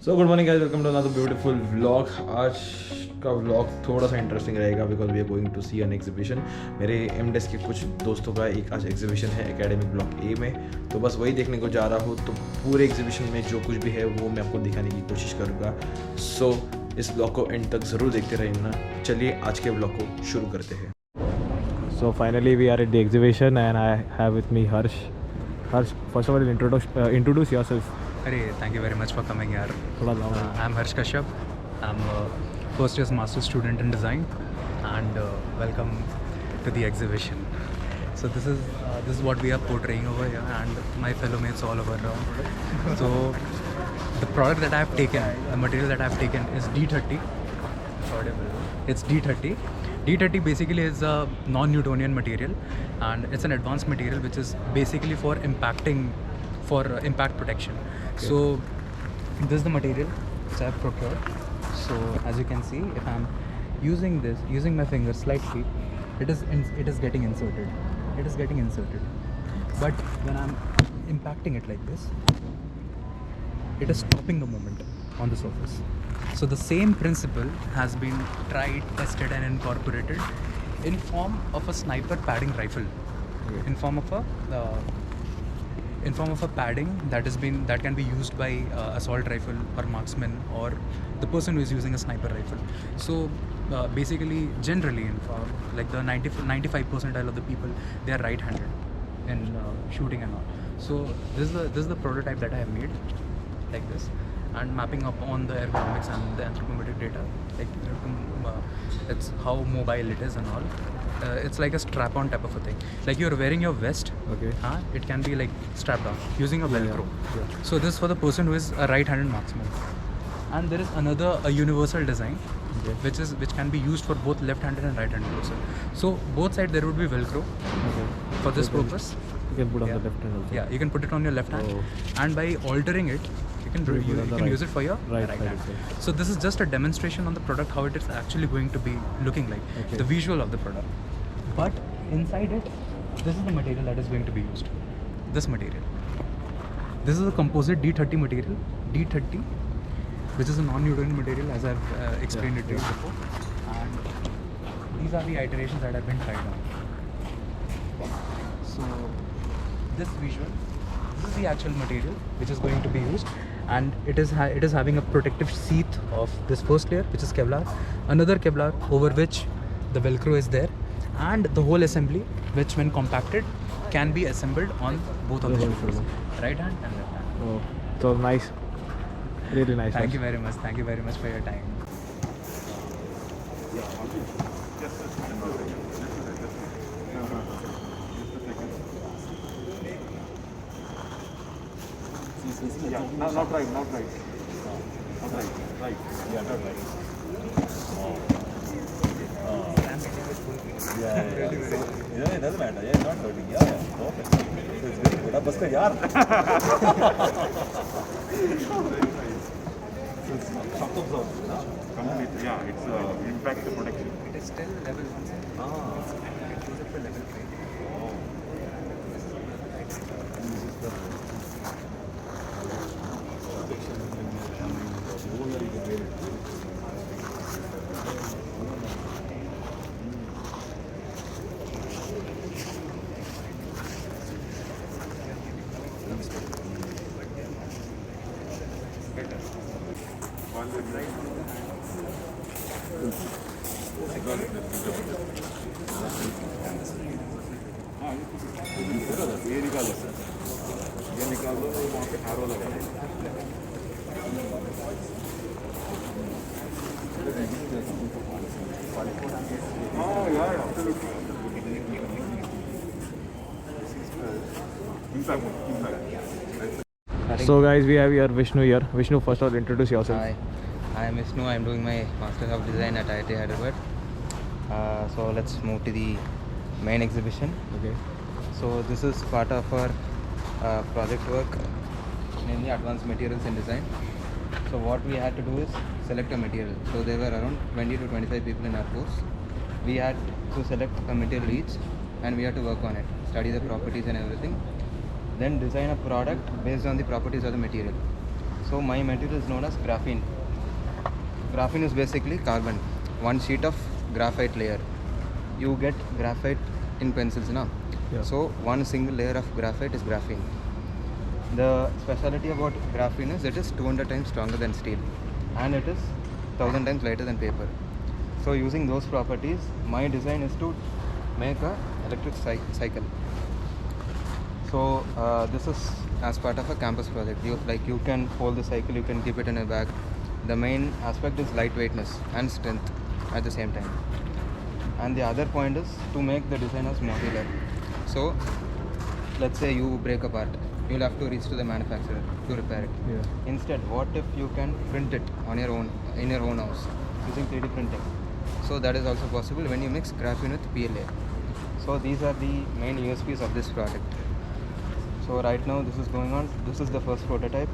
So good morning guys, welcome to another beautiful vlog. आज का vlog थोड़ा सा इंटरेस्टिंग रहेगा because we are going to see an exhibition. मेरे एमडेस के कुछ दोस्तों का एक आज एग्जीबिशन है एकेडमिक ब्लॉक ए में, तो बस वही देखने को जा रहा हूँ। तो पूरे एग्जीबिशन में जो कुछ भी है वो मैं आपको दिखाने की कोशिश करूँगा। सो इस ब्लॉग को एंड तक ज़रूर देखते रहना। चलिए आज के ब्लॉग को शुरू करते हैं। So finally we are at the exhibition and I have with me Harsh. Harsh, first of all, introduce yourself. Hey, thank you very much for coming here. थोड़ा louder. I'm Harsh Kashyap. I'm a first year's master's student in design, and welcome to the exhibition. So this is what we are portraying over here, and my fellow mates all over around. So the product that I have taken, the material that I have taken is D30. It's D30. D30 basically is a non-Newtonian material, and it's an advanced material which is basically for impact protection. Okay. So this is the material which I have procured. So as you can see, if I'm using my finger slightly, it is getting inserted. It is getting inserted. But when I'm impacting it like this, it is stopping the movement on the surface. So the same principle has been tried, tested and incorporated in form of a sniper padding rifle. Okay. In form of a padding that can be used by assault rifle or marksman or the person who is using a sniper rifle. So basically, generally, like the 95 percentile of the people, they are right-handed in shooting and all. So this is the prototype that I have made, like this, and mapping up on the ergonomics and the anthropometric data, like it's how mobile it is and all. It's like a strap-on type of a thing. Like you're wearing your vest. Okay. It can be like strapped on using a Velcro. Yeah. So this is for the person who is a right-handed marksman. And there is another universal design, okay, which can be used for both left-handed and right-handed person. So both sides there would be Velcro. Okay. For this purpose. You can put on the left hand also. Yeah, you can put it on your left hand, and by altering it, you can use it for your right hand. So this is just a demonstration on the product, how it is actually going to be looking like, okay, the visual of the product. But inside it, this is the material that is going to be used. This material. This is a composite D30 material. D30, which is a non-Newtonian material, as I've explained it to you before. And these are the iterations that have been tried on. So this is the actual material which is going to be used, and it is having a protective sheath of this first layer, which is Kevlar, another Kevlar over which the Velcro is there, and the whole assembly, which when compacted can be assembled on both of the shoulders, right hand and left hand. Oh, so nice, really nice. Thank you very much. Thank you very much for your time. Yeah, not right. Not right. Right. Yeah, not right. Yeah, it doesn't matter. Yeah, not hurting. Yeah, perfect. So it's very good. Basta yaar. So it's shock absorber, no? Complete. Yeah, it's impact protection. It is still level 1. It goes up to level 3. Oh. ये निकालो sir, ये निकालो, वहाँ पे arrow लगा है। हाँ यार, absolutely. Impact. So guys, we have here Vishnu here. Vishnu, first of all, introduce yourself. Hi, I am Vishnu. I am doing my Master of Design at IIT Hyderabad. So let's move to the main exhibition. Okay. So this is part of our project work, namely Advanced Materials in Design. So what we had to do is select a material. So there were around 20 to 25 people in our course. We had to select a material each, and we had to work on it, study the properties and everything, then design a product based on the properties of the material. So my material is known as graphene. Graphene is basically carbon, one sheet of graphite layer. You get graphite in pencils now. Yeah. So one single layer of graphite is graphene. The specialty about graphene is it is 200 times stronger than steel, and it is 1000 times lighter than paper. So using those properties, my design is to make a electric cycle. So this is as part of a campus project. You can hold the cycle, you can keep it in a bag. The main aspect is lightweightness and strength at the same time. And the other point is to make the design as modular. So let's say you break a part, you'll have to reach to the manufacturer to repair it. Yeah. Instead, what if you can print it on your own in your own house using 3D printing? So that is also possible when you mix graphene with PLA. So these are the main USPs of this product. So right now this is going on. This is the first prototype.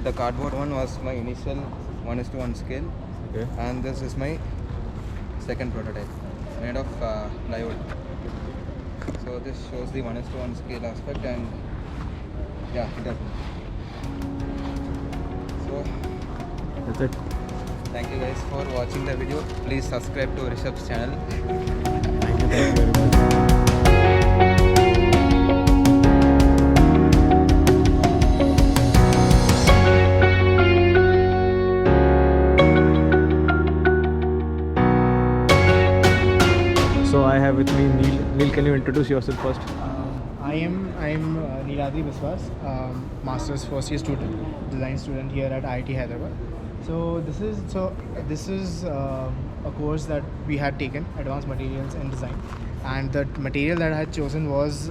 The cardboard one was my initial 1:1 scale, Okay. and this is my second prototype made of plywood. So this shows the 1:1 scale aspect, and yeah, definitely. So That's it. thank you guys for watching the video. Please subscribe to Rishabh's channel. Thank you very much. So I have with me Neil. Neil, can you introduce yourself first? I'm Neeladri Biswas, master's first year student, design student here at IIT Hyderabad. So this is a course that we had taken, Advanced Materials and Design, and the material that I had chosen was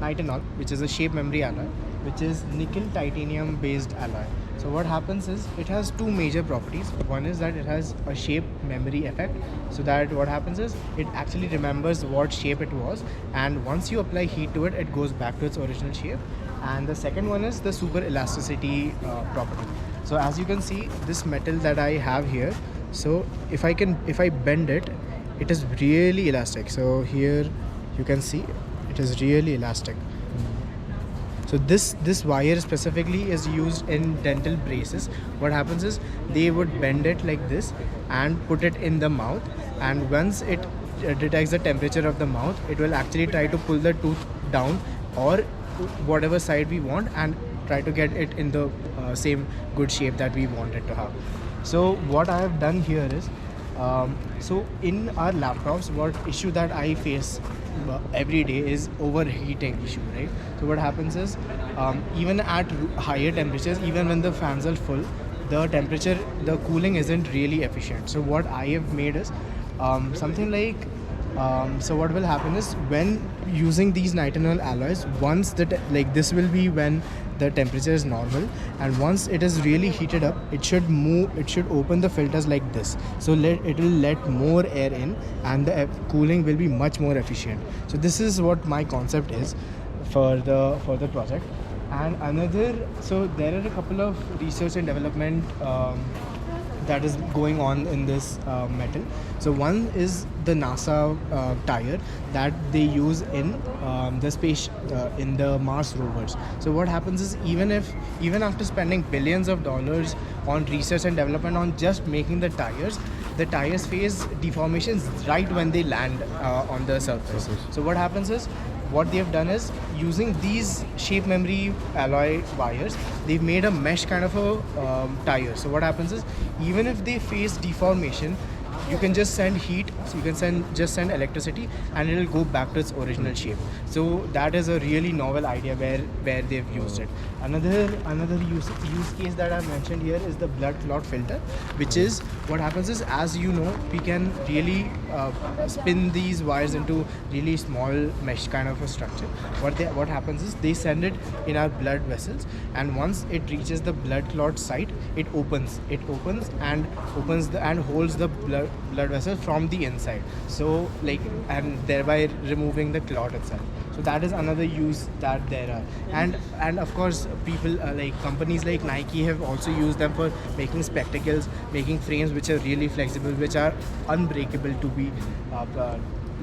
nitinol, which is a shape memory alloy, which is nickel titanium based alloy. So what happens is it has two major properties. One is that it has a shape memory effect, so that what happens is it actually remembers what shape it was, and once you apply heat to it, it goes back to its original shape. And the second one is the super elasticity property. So as you can see, this metal that I have here, so if I bend it, it is really elastic. So here you can see it is really elastic. So this wire specifically is used in dental braces. What happens is they would bend it like this and put it in the mouth, and once it detects the temperature of the mouth, it will actually try to pull the tooth down or whatever side we want and try to get it in the same good shape that we want it to have. So what I have done here is, so in our laptops, what issue that I face every day is overheating issue, right? So what happens is, even at higher temperatures, even when the fans are full, the cooling isn't really efficient. So what I have made is something like, so what will happen is when using these nitinol alloys, once this will be when the temperature is normal, and once it is really heated up, it should open the filters like this, so it will let more air in, and the cooling will be much more efficient. So this is what my concept is for the project. And so there are a couple of research and development that is going on in this metal. So one is the NASA tire that they use in the space in the Mars rovers. So what happens is, even after spending billions of dollars on research and development on just making the tires face deformations right when they land on the surface. So what happens is, what they have done is, using these shape memory alloy wires, they've made a mesh kind of a tire. So what happens is, even if they face deformation, you can just send heat, so you can just send electricity, and it will go back to its original shape. So that is a really novel idea where they've used it. Another use case that I've mentioned here is the blood clot filter, which is, what happens is, as you know, we can really spin these wires into really small mesh kind of a structure. What happens is, they send it in our blood vessels, and once it reaches the blood clot site, it opens and holds the blood vessel from the inside, so and thereby removing the clot itself. So that is another use that there are. And of course, people companies like Nike have also used them for making spectacles, making frames which are really flexible, which are unbreakable to be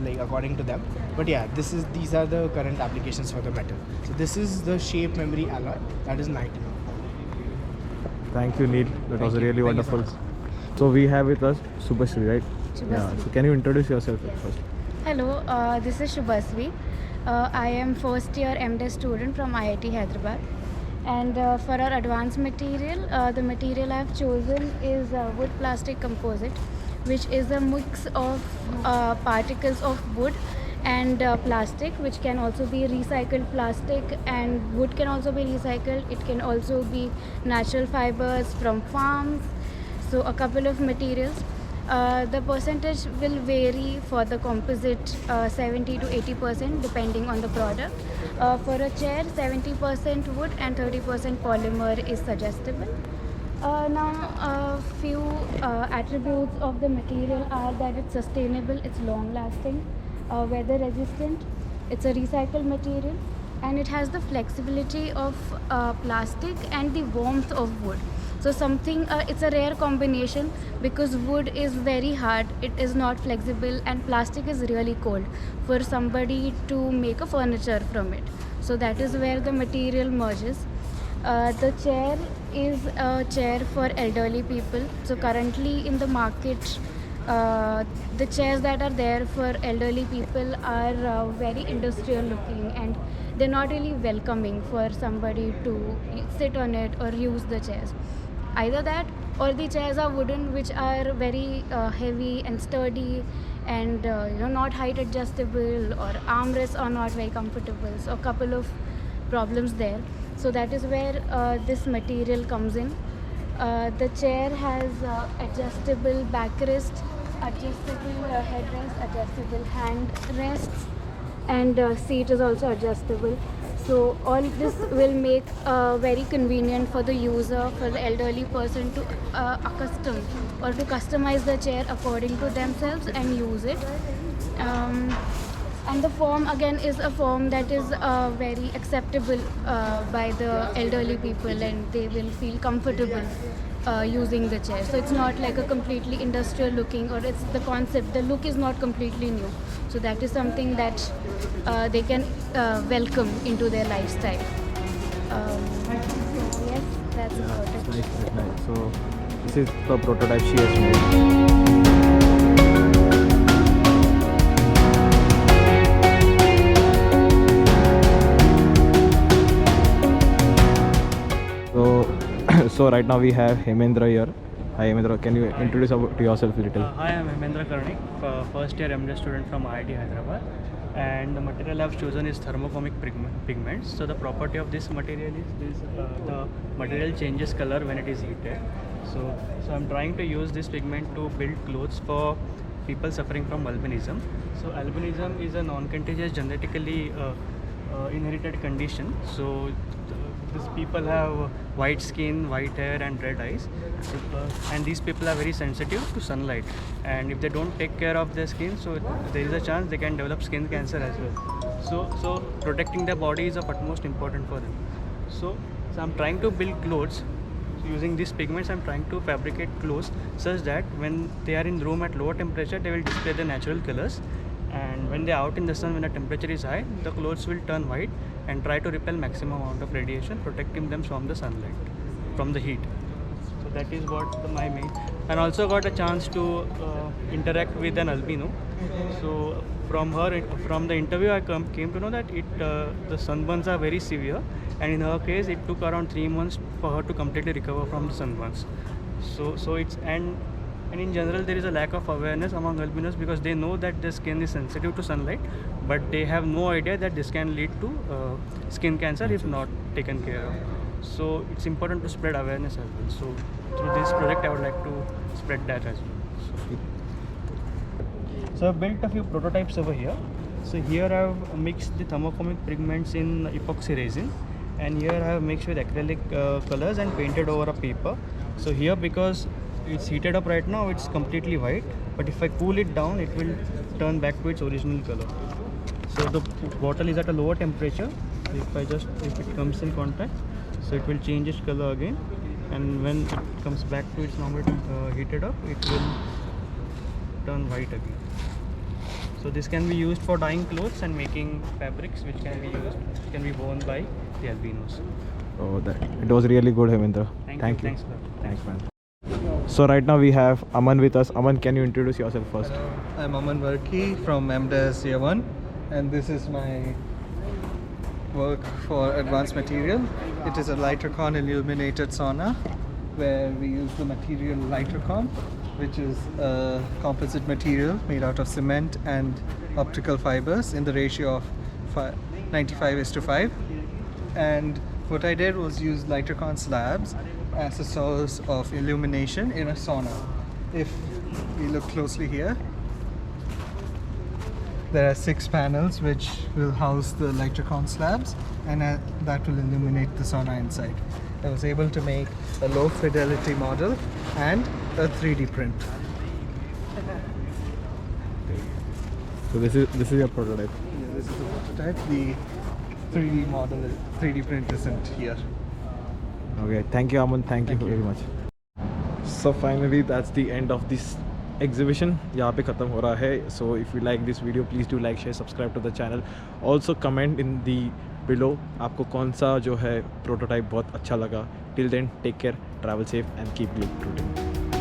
like according to them. But yeah, these are the current applications for the metal. So this is the shape memory alloy, that is Nightingale. Thank you, Neil. That was Thank you. really Thank you so wonderful. So we have with us Subhasri, right? Shubhasri. So can you introduce yourself first? Hello, this is Shubhasri. I am first year Mdes student from IIT Hyderabad. And for our advanced material, the material I have chosen is wood plastic composite, which is a mix of particles of wood and plastic, which can also be recycled plastic, and wood can also be recycled. It can also be natural fibers from farms. So a couple of materials. The percentage will vary for the composite 70 to 80% depending on the product. For a chair, 70% wood and 30% polymer is suggestible. Now, a few attributes of the material are that it's sustainable, it's long lasting, weather resistant, it's a recycled material, and it has the flexibility of plastic and the warmth of wood. So it's a rare combination because wood is very hard, it is not flexible, and plastic is really cold for somebody to make a furniture from it. So that is where the material merges. The chair is a chair for elderly people. So currently in the market, the chairs that are there for elderly people are very industrial looking, and they're not really welcoming for somebody to sit on it or use the chairs. Either that, or the chairs are wooden, which are very heavy and sturdy, and not height adjustable, or armrests are not very comfortable. So a couple of problems there. So that is where this material comes in. The chair has adjustable backrest, adjustable headrest, adjustable hand rests, and seat is also adjustable. So all this will make very convenient for the user, for the elderly person to accustom or to customize the chair according to themselves and use it. And the form again is a form that is very acceptable by the elderly people, and they will feel comfortable using the chair. So it's not like a completely industrial looking, or it's the concept, the look is not completely new. So that is something that they can welcome into their lifestyle. So yes, that's about it. Nice, very nice. So this is the prototype she has made. So right now we have Hemendra here. Hi Hemendra, can you introduce yourself a little? Hi, I'm Hemendra Karnik, first year Mdes student from IIT Hyderabad, and the material I've chosen is thermochromic pigments. So the property of this material is the material changes color when it is heated. So I'm trying to use this pigment to build clothes for people suffering from albinism. So albinism is a non-contagious genetically inherited condition. So these people have white skin, white hair and red eyes, and these people are very sensitive to sunlight, and if they don't take care of their skin, so there is a chance they can develop skin cancer as well. So protecting their body is of utmost important for them. So I'm trying to build clothes using these pigments. I'm trying to fabricate clothes such that when they are in room at lower temperature, they will display the natural colors, and when they are out in the sun, when the temperature is high, the clothes will turn white and try to repel maximum amount of radiation, protecting them from the sunlight, from the heat. So that is what my main. And also got a chance to interact with an albino. So from the interview, I came to know that the sunburns are very severe, and in her case, it took around 3 months for her to completely recover from the sunburns. So it's and in general, there is a lack of awareness among albinos because they know that their skin is sensitive to sunlight, but they have no idea that this can lead to skin cancer if not taken care of. So it's important to spread awareness as well. So through this project, I would like to spread that as well. So I've built a few prototypes over here. So here I've mixed the thermochromic pigments in epoxy resin, and here I have mixed with acrylic colors and painted over a paper. So here, because it's heated up right now, it's completely white, but if I cool it down, it will turn back to its original color. So the bottle is at a lower temperature. If it comes in contact, so it will change its color again, and when it comes back to its normal heated up, it will turn white again. So this can be used for dyeing clothes and making fabrics, which can be worn by the albinos. Oh, that it was really good, Hemendra. Thank you. Thanks, Clot. Thanks, man. So right now we have Aman with us. Aman, can you introduce yourself first? I'm Aman Varki from Mdes Year 1, and this is my work for advanced material. It is a Lightrocon illuminated sauna where we use the material Lightrocon, which is a composite material made out of cement and optical fibers in the ratio of 95:5. And what I did was use Lightrocon slabs as a source of illumination in a sauna. If we look closely here, there are 6 panels which will house the Lightrocon slabs, and that will illuminate the sauna inside. I was able to make a low fidelity model and a 3D print. So this is your prototype. Yeah, this is the prototype. The 3D model, 3D print isn't here. Okay, thank you, Aman. Thank you very much. So finally, that's the end of this exhibition. यहाँ पे ख़त्म हो रहा है. So if you like this video, please do like, share, subscribe to the channel. Also comment in the below आपको कौन सा जो है prototype बहुत अच्छा लगा. Till then, take care, travel safe and keep globetrotting.